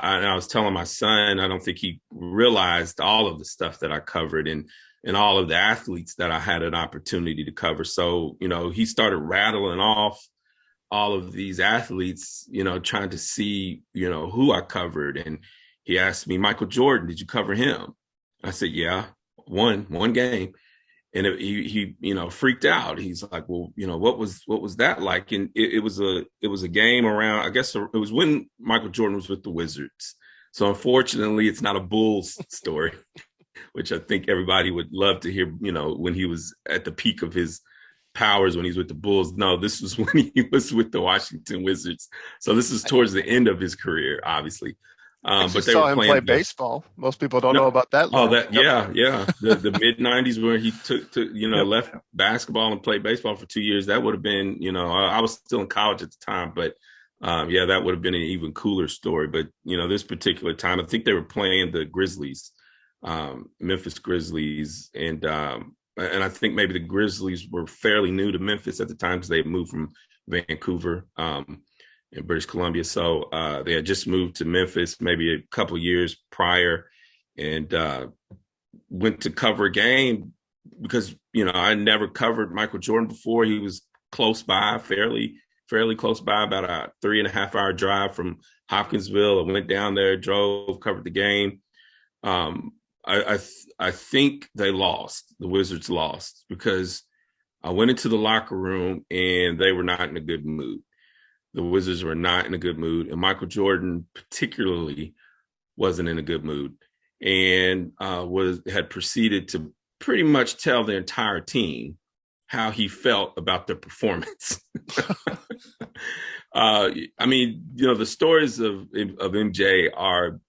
I was telling my son, I don't think he realized all of the stuff that I covered and all of the athletes that I had an opportunity to cover. So, he started rattling off all of these athletes, trying to see, who I covered. And he asked me, Michael Jordan, did you cover him? I said, yeah, one game. And he freaked out. He's like, well, what was that like? And it was a game around, I guess it was when Michael Jordan was with the Wizards. So unfortunately, it's not a Bulls story, which I think everybody would love to hear, when he was at the peak of his powers when he's with the Bulls. No, this was when he was with the Washington Wizards. So this is towards the end of his career, obviously. I But just they were saw him play playing baseball. Most people don't know no, about that. oh, Lore. that yeah. The mid-90s where he took to Yep. left basketball and played baseball for 2 years. That would have been, I was still in college at the time, but that would have been an even cooler story. But this particular time, I think they were playing the Grizzlies, Memphis Grizzlies, and I think maybe the Grizzlies were fairly new to Memphis at the time because they had moved from Vancouver. In British Columbia. So they had just moved to Memphis maybe a couple years prior and went to cover a game because, I never covered Michael Jordan before. He was close by, fairly close by, about a 3.5 hour drive from Hopkinsville. I went down there, drove, covered the game. I think they lost. The Wizards lost because I went into the locker room and they were not in a good mood. The Wizards were not in a good mood, and Michael Jordan particularly wasn't in a good mood, and had proceeded to pretty much tell the entire team how he felt about their performance. The stories of MJ are,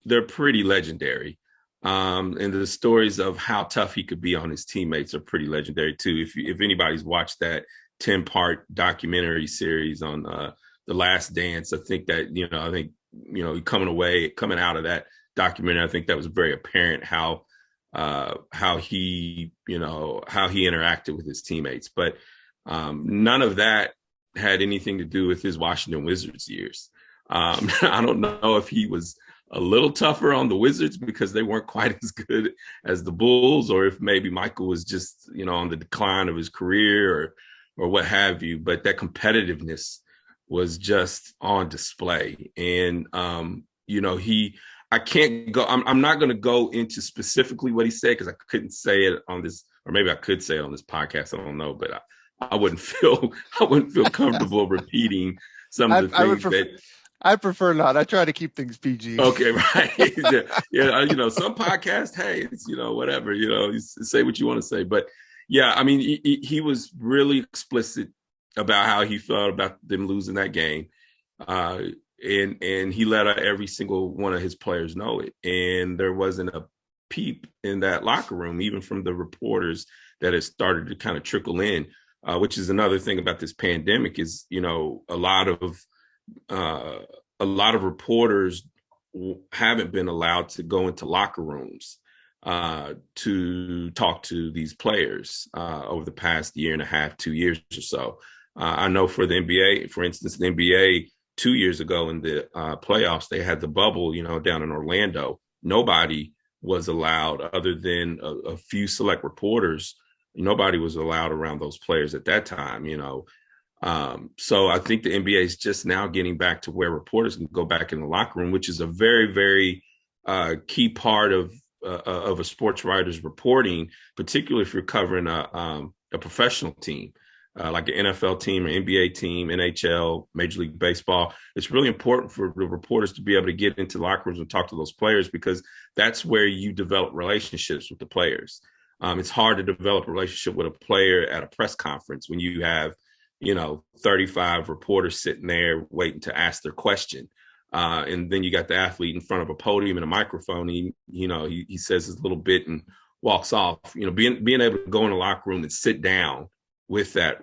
they're pretty legendary. And the stories of how tough he could be on his teammates are pretty legendary too. If anybody's watched that 10-part documentary series on The Last Dance, I think coming out of that documentary, I think that was very apparent how he interacted with his teammates. But none of that had anything to do with his Washington Wizards years. I don't know if he was a little tougher on the Wizards because they weren't quite as good as the Bulls, or if maybe Michael was just, on the decline of his career or what have you, but that competitiveness was just on display. And, I can't go, I'm not going to go into specifically what he said because I couldn't say it on this, or maybe I could say it on this podcast. I don't know, but I wouldn't feel comfortable repeating some of the things I prefer not. I try to keep things PG. Okay, right. Some podcasts, hey, it's, whatever, you say what you want to say. But yeah, he was really explicit about how he felt about them losing that game. And he let every single one of his players know it. And there wasn't a peep in that locker room, even from the reporters that had started to kind of trickle in, which is another thing about this pandemic is, a lot of reporters haven't been allowed to go into locker rooms to talk to these players over the past year and a half, 2 years or so. I know for the NBA, for instance, the NBA 2 years ago in the playoffs, they had the bubble, down in Orlando. Nobody was allowed other than a few select reporters. Nobody was allowed around those players at that time, So I think the NBA is just now getting back to where reporters can go back in the locker room, which is a very, very key part of a sports writer's reporting, particularly if you're covering a professional team, like an NFL team or NBA team, NHL, Major League Baseball. It's really important for the reporters to be able to get into locker rooms and talk to those players because that's where you develop relationships with the players. It's hard to develop a relationship with a player at a press conference when you have 35 reporters sitting there waiting to ask their question. And then you got the athlete in front of a podium and a microphone. He says his little bit and walks off. Being able to go in the locker room and sit down with that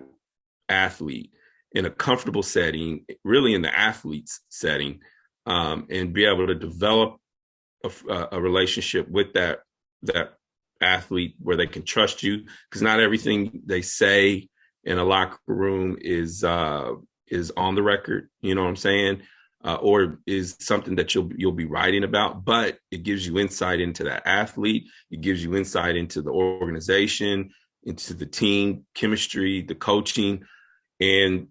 athlete in a comfortable setting, really in the athlete's setting, and be able to develop a relationship with that athlete where they can trust you, because not everything they say in a locker room is on the record. You know what I'm saying? or is something that you'll be writing about, but it gives you insight into that athlete. It gives you insight into the organization, into the team chemistry, the coaching. And,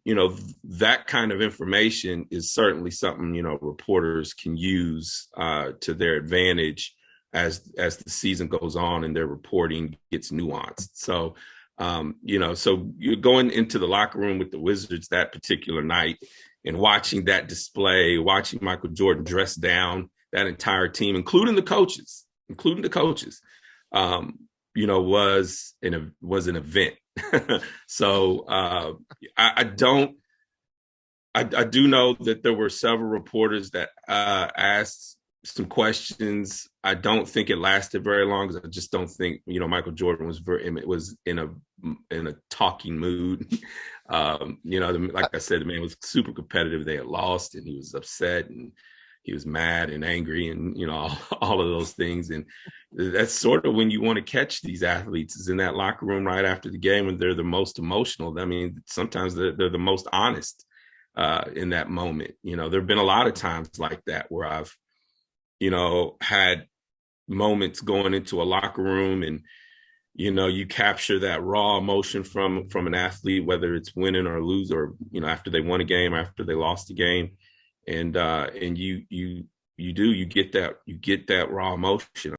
that kind of information is certainly something, reporters can use to their advantage as the season goes on and their reporting gets nuanced. So, so you're going into the locker room with the Wizards that particular night and watching that display, watching Michael Jordan dress down that entire team, including the coaches, was an event. So I do know that there were several reporters that asked some questions. I don't think it lasted very long because I just don't think Michael Jordan was in a talking mood. Like I said, the man was super competitive. They had lost, and he was upset, and he was mad and angry, and all of those things. And that's sort of when you want to catch these athletes, is in that locker room right after the game when they're the most emotional. I mean, sometimes they're the most honest in that moment. There have been a lot of times like that where I've had moments going into a locker room, and you capture that raw emotion from an athlete, whether it's winning or lose, or after they won a game, after they lost a game, and you get that raw emotion.